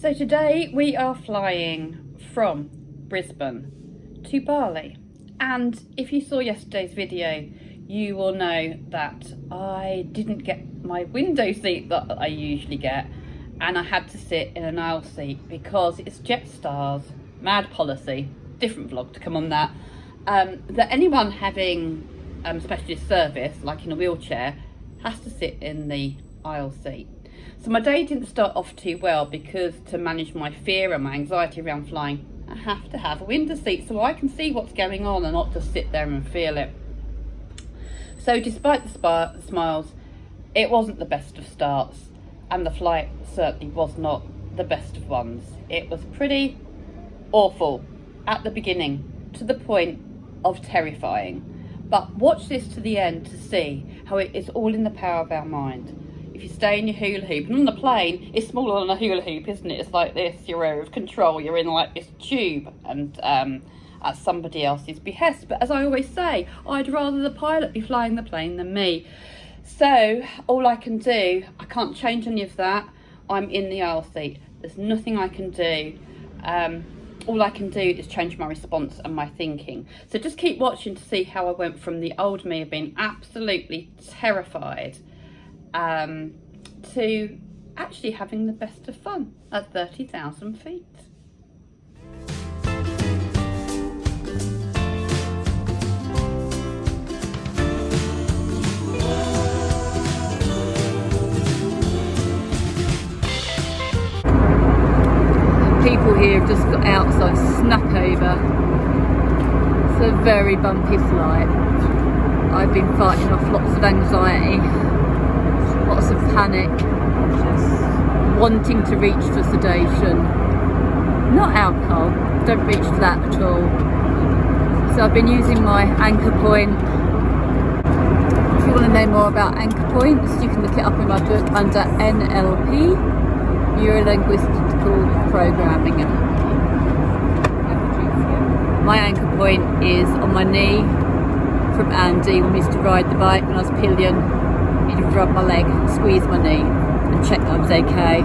So today we are flying from Brisbane to Bali, and if you saw yesterday's video you will know that I didn't get my window seat that I usually get, and I had to sit in an aisle seat because it's Jetstar's mad policy, different vlog to come on that, that anyone having specialist service, like in a wheelchair, has to sit in the aisle seat. So my day didn't start off too well because to manage my fear and my anxiety around flying, I have to have a window seat so I can see what's going on and not just sit there and feel it. So despite the smiles, it wasn't the best of starts, and the flight certainly was not the best of ones. It was pretty awful at the beginning, to the point of terrifying. But watch this to the end to see how it is all in the power of our mind. If you stay in your hula hoop, and on the plane, it's smaller than a hula hoop, isn't it? It's like this, you're out of control, you're in like this tube, and at somebody else's behest. But as I always say, I'd rather the pilot be flying the plane than me. So all I can do, I can't change any of that. I'm in the aisle seat. There's nothing I can do. All I can do is change my response and my thinking. So just keep watching to see how I went from the old me of being absolutely terrified to actually having the best of fun at 30,000 feet. People here have just got out, so I've snuck over. It's a very bumpy flight. I've been fighting off lots of anxiety, lots of panic, wanting to reach for sedation. Not alcohol, don't reach for that at all. So I've been using my anchor point. If you want to know more about anchor points, you can look it up in my book under NLP, Neuro-Linguistical Programming. My anchor point is on my knee from Andy when we used to ride the bike when I was pillion. He'd rub my leg, squeeze my knee and check that I was okay.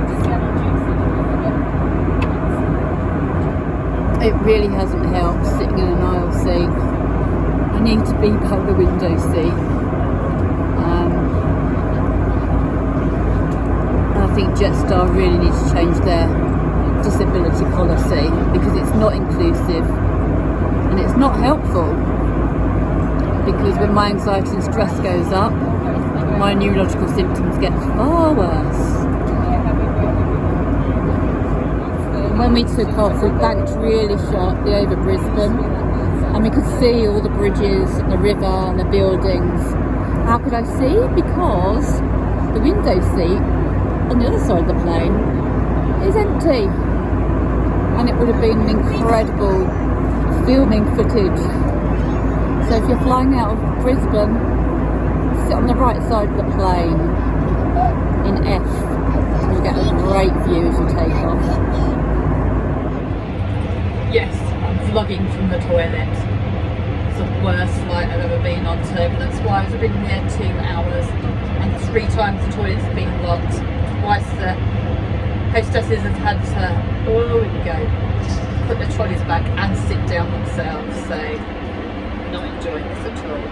It really hasn't helped sitting in an aisle seat. I need to be by the window seat. I think Jetstar really needs to change their disability policy because it's not inclusive and it's not helpful, because when my anxiety and stress goes up, my neurological symptoms get far worse. And when we took off, we banked really sharply over Brisbane and we could see all the bridges and the river and the buildings. How could I see? Because the window seat on the other side of the plane is empty, and it would have been incredible filming footage. So if you're flying out of Brisbane, sit on the right side of the plane in F and you'll get a great view as you take off. Yes, I'm vlogging from the toilet. It's the worst flight I've ever been on, turbulence wise. I've been there 2 hours and 3 times the toilet's been locked. Twice the hostesses have had to, oh here we go, put the trolleys back and sit down themselves, so not enjoying this at all.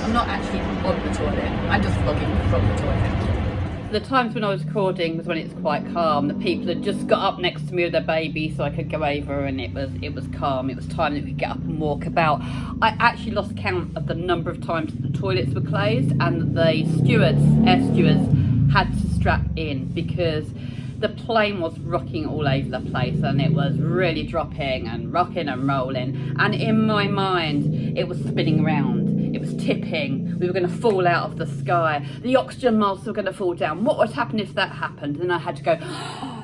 I'm not actually on the toilet, I'm just vlogging from the toilet. The times when I was recording was when it's quite calm. The people had just got up next to me with their baby so I could go over, and it was calm. It was time that we could get up and walk about. I actually lost count of the number of times that the toilets were closed and the stewards, air stewards, had to strap in because the plane was rocking all over the place and it was really dropping and rocking and rolling, and in my mind it was spinning around, it was tipping, we were going to fall out of the sky, the oxygen masks were going to fall down. What would happen if that happened? And I had to go,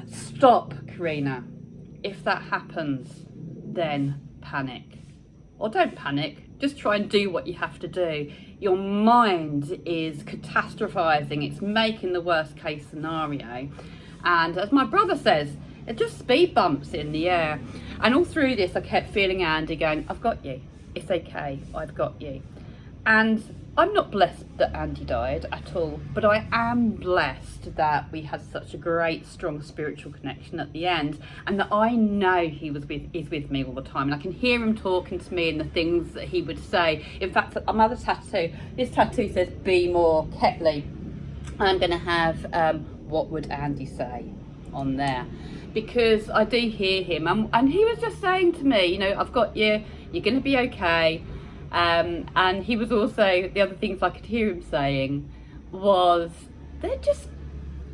stop Karina, if that happens then panic, or don't panic, just try and do what you have to do. Your mind is catastrophizing, it's making the worst case scenario. And as my brother says, it's just speed bumps in the air. And all through this, I kept feeling Andy going, I've got you. It's okay, I've got you. And I'm not blessed that Andy died at all, but I am blessed that we had such a great, strong spiritual connection at the end, and that I know is with me all the time, and I can hear him talking to me and the things that he would say. In fact, my other tattoo, this tattoo says "Be More Ketley." I'm going to have "What Would Andy Say" on there, because I do hear him, and he was just saying to me, you know, I've got you, you're going to be okay. And he was also, the other things I could hear him saying was, they're just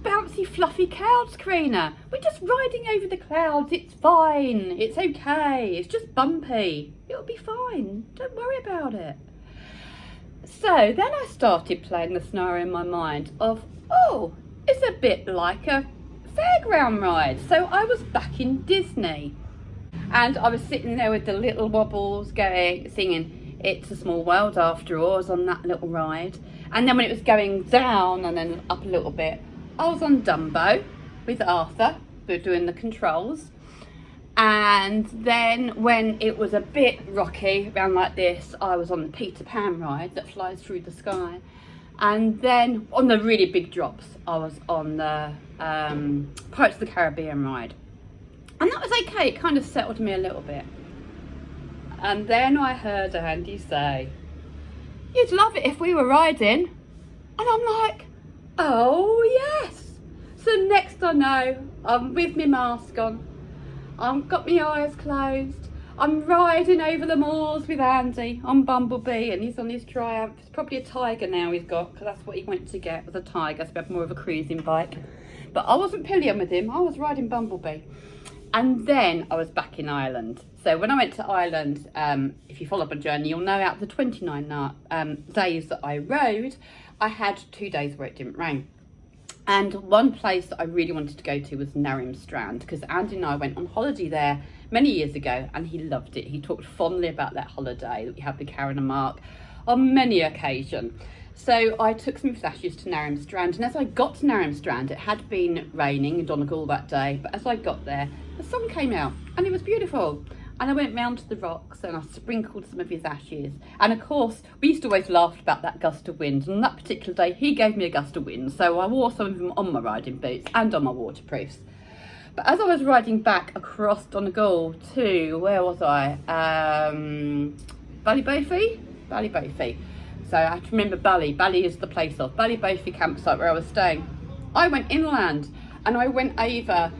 bouncy fluffy clouds, Karina. We're just riding over the clouds. It's fine. It's okay. It's just bumpy. It'll be fine. Don't worry about it. So then I started playing the scenario in my mind of, oh, it's a bit like a fairground ride. So I was back in Disney, and I was sitting there with the little wobbles going, singing "It's a Small World After All." I was on that little ride, and then when it was going down and then up a little bit, I was on Dumbo with Arthur. We were doing the controls, and then when it was a bit rocky around like this, I was on the Peter Pan ride that flies through the sky, and then on the really big drops, I was on the Pirates of the Caribbean ride, and that was okay. It kind of settled me a little bit. And then I heard Andy say, "You'd love it if we were riding." And I'm like, oh yes. So next I know, I'm with my mask on, I've got my eyes closed, I'm riding over the moors with Andy on Bumblebee, and he's on his Triumph. It's probably a Tiger now he's got, because that's what he went to get, was a Tiger, so we had more of a cruising bike. But I wasn't pillion with him, I was riding Bumblebee. And then I was back in Ireland. So when I went to Ireland, if you follow my journey, you'll know out of the 29 days that I rode, I had 2 days where it didn't rain. And one place that I really wanted to go to was Strand, because Andy and I went on holiday there many years ago, and he loved it. He talked fondly about that holiday that we had with Karen and Mark on many occasions. So I took some pistachios to Strand, and as I got to Strand, it had been raining in Donegal that day, but as I got there, the sun came out and it was beautiful. And I went round to the rocks and I sprinkled some of his ashes. And of course, we used to always laugh about that gust of wind. And on that particular day, he gave me a gust of wind. So I wore some of them on my riding boots and on my waterproofs. But as I was riding back across Donegal to, where was I? Bali. So I have to remember Bali. Bali is the place of Bali campsite where I was staying. I went inland and I went over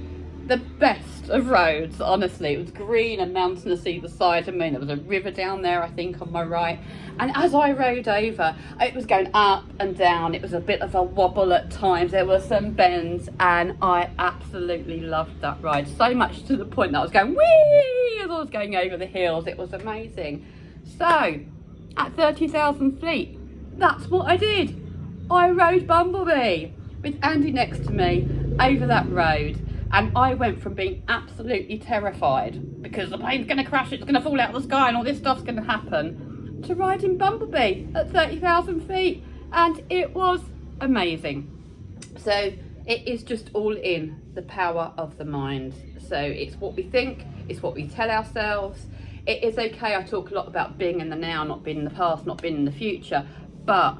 the best of roads, honestly. It was green and mountainous either side of me. There was a river down there, I think, on my right. And as I rode over, it was going up and down. It was a bit of a wobble at times. There were some bends, and I absolutely loved that ride. So much to the point that I was going whee as I was going over the hills. It was amazing. So, at 30,000 feet, that's what I did. I rode Bumblebee with Andy next to me over that road. And I went from being absolutely terrified because the plane's going to crash, it's going to fall out of the sky and all this stuff's going to happen, to riding Bumblebee at 30,000 feet. And it was amazing. So it is just all in the power of the mind. So it's what we think, it's what we tell ourselves. It is okay, I talk a lot about being in the now, not being in the past, not being in the future, but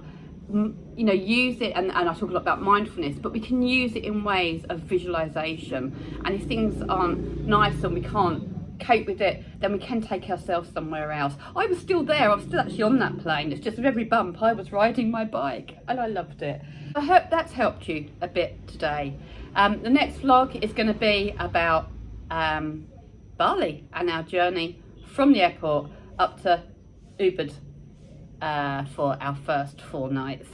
you know, use it, and I talk a lot about mindfulness, but we can use it in ways of visualization. And if things aren't nice and we can't cope with it, then we can take ourselves somewhere else. I was still there, I was still actually on that plane. It's just with every bump I was riding my bike, and I loved it. I hope that's helped you a bit today. The next vlog is going to be about Bali and our journey from the airport up to Ubud for our first 4 nights.